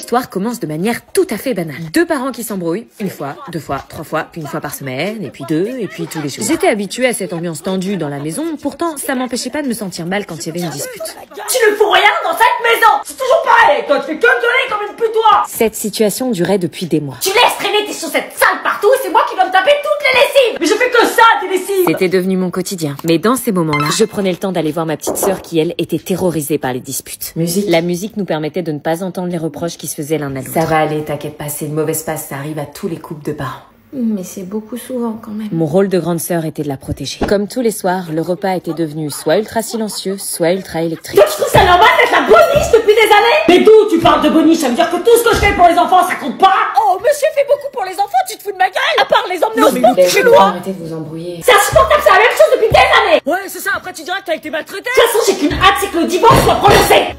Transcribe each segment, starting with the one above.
L'histoire commence de manière tout à fait banale. Deux parents qui s'embrouillent, une fois, deux fois, trois fois, puis une fois par semaine, et puis deux, et puis tous les jours. J'étais habituée à cette ambiance tendue dans la maison, pourtant ça m'empêchait pas de me sentir mal quand il y avait une dispute. Tu ne fous rien dans cette maison. C'est toujours pareil, toi tu fais que gueuler comme une putois. Cette situation durait depuis des mois. Tu laisses traîner tes chaussettes sales partout et c'est moi qui dois me taper toutes les lessives. Mais je fais que ça, tes lessives. C'était devenu mon quotidien. Mais dans ces moments-là, je prenais le temps d'aller voir ma petite sœur qui, elle, était terrorisée par les disputes. La musique nous permettait de ne pas entendre les reproches qui se faisaient l'un à l'autre. Ça va aller, t'inquiète pas, c'est une mauvaise passe, ça arrive à tous les couples de parents. Mais c'est beaucoup souvent quand même. Mon rôle de grande sœur était de la protéger. Comme tous les soirs, le repas était devenu soit ultra silencieux, soit ultra électrique. Toi tu trouves ça normal d'être la boniche depuis des années? Mais d'où tu parles de boniche? Ça veut dire que tout ce que je fais pour les enfants, ça compte pas? Oh, monsieur fait beaucoup pour les enfants, tu te fous de ma gueule? À part les emmener au sport, tu fais loin. Arrêtez de vous embrouiller. C'est insupportable, c'est la même chose depuis des années. Ouais, c'est ça, après tu diras que t'as été maltraité. De toute façon, j'ai qu'une hâte, c'est que le divorce soit prononcé.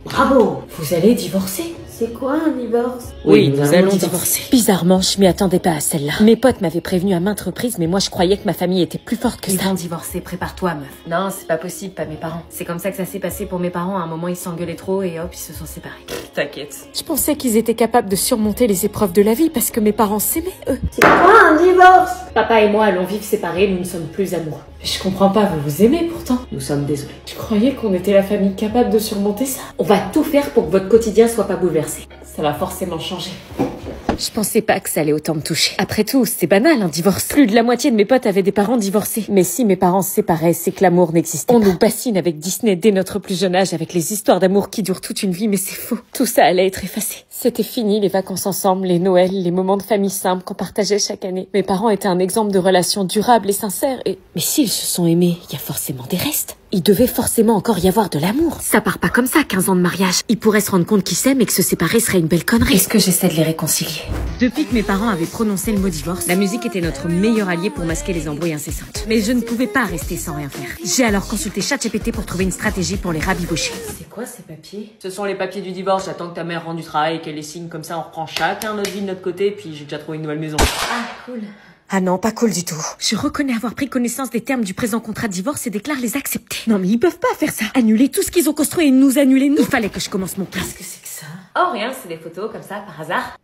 Bravo. Vous allez divorcer? C'est quoi un divorce? Oui, nous allons divorcer. Bizarrement, je m'y attendais pas à celle-là. Mes potes m'avaient prévenu à maintes reprises, mais moi je croyais que ma famille était plus forte que ça. Ils vont divorcer, prépare-toi, meuf. Non, c'est pas possible, pas mes parents. C'est comme ça que ça s'est passé pour mes parents. À un moment, ils s'engueulaient trop et hop, ils se sont séparés. T'inquiète. Je pensais qu'ils étaient capables de surmonter les épreuves de la vie parce que mes parents s'aimaient, eux. C'est quoi un divorce? Papa et moi allons vivre séparés, nous ne sommes plus amoureux. Je comprends pas, vous vous aimez pourtant. Nous sommes désolés. Je croyais qu'on était la famille capable de surmonter ça. On va tout faire pour que votre quotidien soit pas bouleversé. Ça va forcément changer. Je pensais pas que ça allait autant me toucher. Après tout, c'est banal, un divorce. Plus de la moitié de mes potes avaient des parents divorcés. Mais si mes parents se séparaient, c'est que l'amour n'existait pas. On nous bassine avec Disney dès notre plus jeune âge, avec les histoires d'amour qui durent toute une vie, mais c'est faux. Tout ça allait être effacé. C'était fini, les vacances ensemble, les Noëls, les moments de famille simples qu'on partageait chaque année. Mes parents étaient un exemple de relation durable et sincère et... Mais s'ils se sont aimés, il y a forcément des restes. Il devait forcément encore y avoir de l'amour. Ça part pas comme ça, 15 ans de mariage. Ils pourraient se rendre compte qu'ils s'aiment et que se séparer serait une belle connerie. Est-ce que j'essaie de les réconcilier? Depuis que mes parents avaient prononcé le mot divorce, la musique était notre meilleur allié pour masquer les embrouilles incessantes. Mais je ne pouvais pas rester sans rien faire. J'ai alors consulté ChatGPT pour trouver une stratégie pour les rabibocher. C'est quoi ces papiers? Ce sont les papiers du divorce, j'attends que ta mère rende du travail et qu'elle les signe, comme ça on reprend chacun notre vie de notre côté, puis j'ai déjà trouvé une nouvelle maison. Ah, cool. Ah non, pas cool du tout. Je reconnais avoir pris connaissance des termes du présent contrat de divorce et déclare les accepter. Non mais ils peuvent pas faire ça. Annuler tout ce qu'ils ont construit et nous annuler nous. Il fallait que je commence mon plan. Qu'est-ce que c'est que ça? Oh rien, c'est des photos comme ça, par hasard.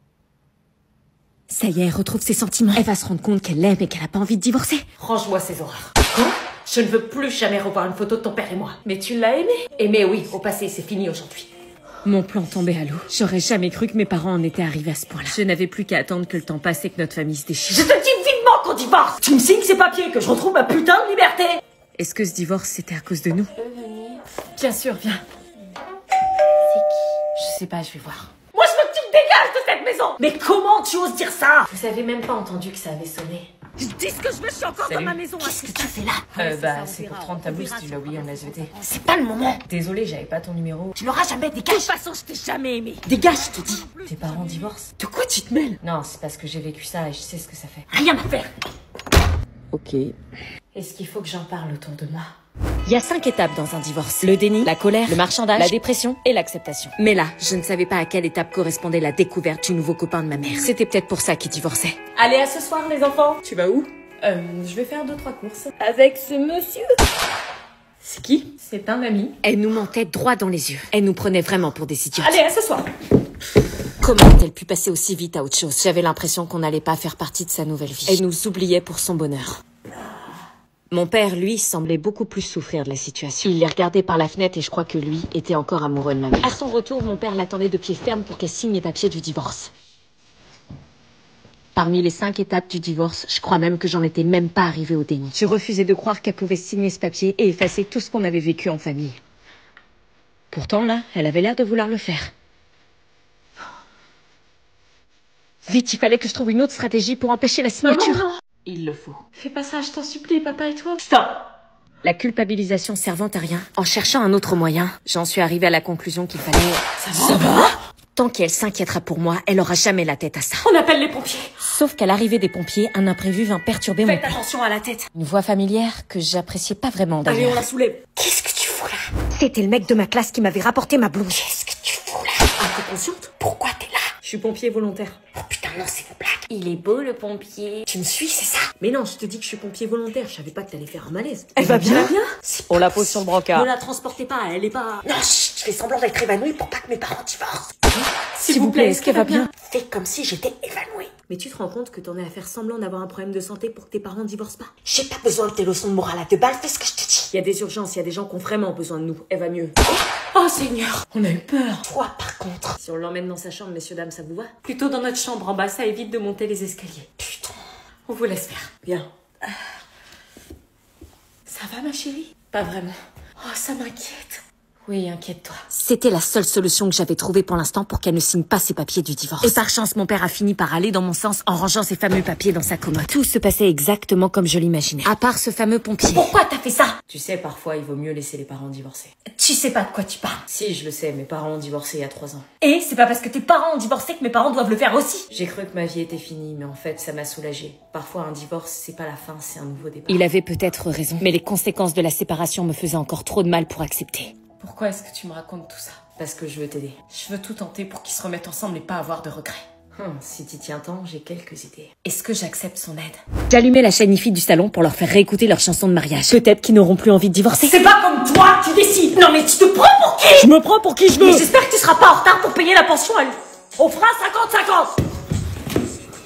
Ça y est, elle retrouve ses sentiments. Elle va se rendre compte qu'elle l'aime et qu'elle a pas envie de divorcer. Range-moi ces horreurs. Quoi? Je ne veux plus jamais revoir une photo de ton père et moi. Mais tu l'as aimé? Aimé, oui, au passé, c'est fini aujourd'hui. Mon plan tombait à l'eau. J'aurais jamais cru que mes parents en étaient arrivés à ce point-là. Je n'avais plus qu'à attendre que le temps passe et que notre famille se déchire. Je te dis vivement qu'on divorce. Tu me signes ces papiers, que je retrouve ma putain de liberté. Est-ce que ce divorce, c'était à cause de nous? Bien sûr, viens. C'est qui? Je sais pas, je vais voir. Moi je veux que tu te dégages de cette maison. Mais comment tu oses dire ça? Vous avez même pas entendu que ça avait sonné. Je dis ce que je veux, je suis encore Salut. dans ma maison. Qu'est-ce que tu fais là? C'est pour te rendre ta blouse, tu l'as oublié en SVT. C'est pas le moment. Désolé, j'avais pas ton numéro. Tu l'auras jamais, dégage. De toute façon, je t'ai jamais aimé. Dégage, je te dis. Tes parents divorcent? De quoi tu te mêles? Non, c'est parce que j'ai vécu ça et je sais ce que ça fait. Rien à faire. Ok. Est-ce qu'il faut que j'en parle autour de moi? Il y a 5 étapes dans un divorce. Le déni, la colère, le marchandage, la dépression et l'acceptation. Mais là, je ne savais pas à quelle étape correspondait la découverte du nouveau copain de ma mère. C'était peut-être pour ça qu'il divorçait. Allez, à ce soir, les enfants. Tu vas où? Je vais faire 2-3 courses. Avec ce monsieur? C'est qui? C'est un ami. Elle nous mentait droit dans les yeux. Elle nous prenait vraiment pour des idiotes. Allez, à ce soir. Comment a-t-elle pu passer aussi vite à autre chose? J'avais l'impression qu'on n'allait pas faire partie de sa nouvelle vie. Elle nous oubliait pour son bonheur. Mon père, lui, semblait beaucoup plus souffrir de la situation. Il les regardait par la fenêtre et je crois que lui était encore amoureux de ma mère. À son retour, mon père l'attendait de pied ferme pour qu'elle signe les papiers du divorce. Parmi les 5 étapes du divorce, je crois même que j'en étais même pas arrivée au déni. Je refusais de croire qu'elle pouvait signer ce papier et effacer tout ce qu'on avait vécu en famille. Pourtant, là, elle avait l'air de vouloir le faire. Vite, il fallait que je trouve une autre stratégie pour empêcher la signature. Non. Il le faut. Fais pas ça, je t'en supplie, papa et toi. Stop. La culpabilisation servant à rien, en cherchant un autre moyen, j'en suis arrivée à la conclusion qu'il fallait... Ça va? Tant qu'elle s'inquiétera pour moi, elle aura jamais la tête à ça. On appelle les pompiers. Sauf qu'à l'arrivée des pompiers, un imprévu vint perturber mon Faites plan. attention à la tête. Une voix familière que j'appréciais pas vraiment Allez, on d'ailleurs. la soulève. Qu'est-ce que tu fous là? C'était le mec de ma classe qui m'avait rapporté ma blouse. Qu'est-ce que tu fous là? Ah, t'es consciente? Pourquoi t'es là? Je suis pompier volontaire. Oh putain, maintenant c'est une blague. Il est beau le pompier. Tu me suis, c'est ça? Mais non, je te dis que je suis pompier volontaire. Je savais pas que t'allais faire un malaise. Elle va bien? On la pose sur le brancard. Ne la transportez pas, elle est pas... Non, chut, je fais semblant d'être évanouie pour pas que mes parents divorcent. S'il vous plaît, est-ce qu'elle va bien? Fais comme si j'étais évanouie. Mais tu te rends compte que t'en es à faire semblant d'avoir un problème de santé pour que tes parents divorcent pas? J'ai pas besoin de tes leçons de morale à 2 balles, fais ce que je te dis. Il y a des urgences, il y a des gens qui ont vraiment besoin de nous. Elle va mieux. Oh Seigneur, on a eu peur. Toi, par contre. Si on l'emmène dans sa chambre, messieurs, dames, ça vous va? Plutôt dans notre chambre en bas, ça évite de monter les escaliers. Putain. On vous laisse faire. Bien. Ça va ma chérie? Pas vraiment. Oh, ça m'inquiète. Oui, inquiète-toi. C'était la seule solution que j'avais trouvée pour l'instant pour qu'elle ne signe pas ses papiers du divorce. Et par chance, mon père a fini par aller dans mon sens en rangeant ses fameux papiers dans sa commode. Tout se passait exactement comme je l'imaginais. À part ce fameux pompier. Pourquoi t'as fait ça? Tu sais, parfois, il vaut mieux laisser les parents divorcer. Tu sais pas de quoi tu parles. Si, je le sais, mes parents ont divorcé il y a 3 ans. Et c'est pas parce que tes parents ont divorcé que mes parents doivent le faire aussi. J'ai cru que ma vie était finie, mais en fait, ça m'a soulagée. Parfois, un divorce, c'est pas la fin, c'est un nouveau départ. Il avait peut-être raison, mais les conséquences de la séparation me faisaient encore trop de mal pour accepter. Pourquoi est-ce que tu me racontes tout ça? Parce que je veux t'aider. Je veux tout tenter pour qu'ils se remettent ensemble et pas avoir de regrets. Si t'y tiens tant, j'ai quelques idées. Est-ce que j'accepte son aide? J'allumais la chaîne IFI du salon pour leur faire réécouter leur chanson de mariage. Peut-être qu'ils n'auront plus envie de divorcer. C'est pas comme toi, tu décides. Non mais tu te prends pour qui? Je me prends pour qui je veux. Mais j'espère que tu seras pas en retard pour payer la pension à lui. On fera 50-50.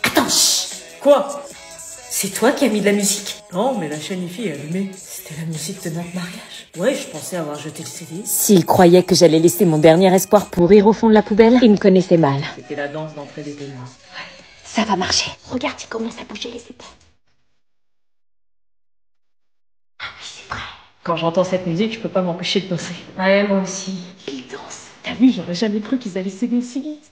Attends, chut. Quoi? C'est toi qui as mis de la musique? Non, mais la chaîne IFI est allumée. C'était la musique de notre mariage. Ouais, je pensais avoir jeté le CD. S'il croyait que j'allais laisser mon dernier espoir pourrir au fond de la poubelle, il me connaissait mal. C'était la danse d'entrée des témoins. Ça va marcher. Regarde, il commence à bouger les épaules. Ah oui, c'est vrai. Quand j'entends cette musique, je peux pas m'empêcher de danser. Ouais, moi aussi. Ils dansent. T'as vu, j'aurais jamais cru qu'ils allaient s'aimer si vite.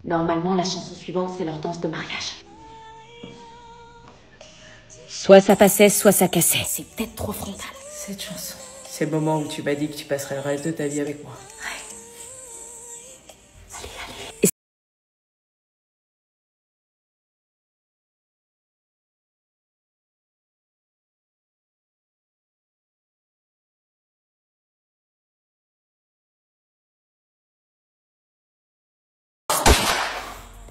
Normalement, la chanson suivante, c'est leur danse de mariage. Soit ça passait, soit ça cassait. C'est peut-être trop frontal. Cette chanson. C'est le moment où tu m'as dit que tu passerais le reste de ta vie avec moi.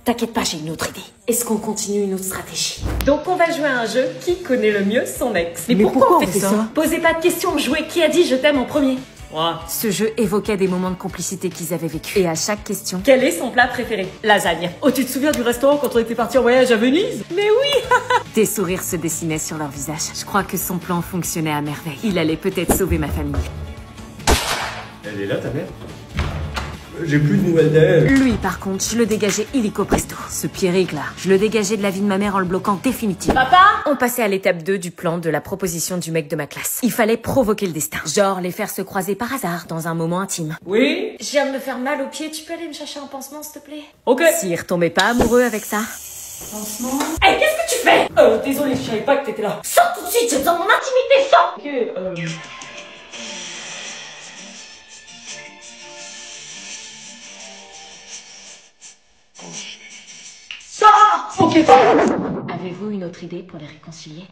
T'inquiète pas, j'ai une autre idée. Est-ce qu'on continue une autre stratégie? Donc on va jouer à un jeu qui connaît le mieux son ex. Mais pourquoi on fait ça? Posez pas de questions, jouez qui a dit je t'aime en premier. Moi. Ce jeu évoquait des moments de complicité qu'ils avaient vécu. Et à chaque question... Quel est son plat préféré? Lasagne. Oh, tu te souviens du restaurant quand on était partis en voyage à Venise? Mais oui. Des sourires se dessinaient sur leur visage. Je crois que son plan fonctionnait à merveille. Il allait peut-être sauver ma famille. Elle est là, ta mère? J'ai plus de nouvelles d'elle. Lui, par contre, je le dégageais illico presto. Ce Pierrick-là, je le dégageais de la vie de ma mère en le bloquant définitivement. Papa? On passait à l'étape 2 du plan de la proposition du mec de ma classe. Il fallait provoquer le destin. Genre les faire se croiser par hasard dans un moment intime. Oui? Je viens de me faire mal au pied, tu peux aller me chercher un pansement, s'il te plaît? Ok. S'il retombaient pas amoureux avec ça... Pansement. Hey, qu'est-ce que tu fais? Désolé, je savais pas que t'étais là. Sors tout de suite, j'ai besoin de mon intimité, sors! Ok, Sors! Ok, Avez-vous une autre idée pour les réconcilier?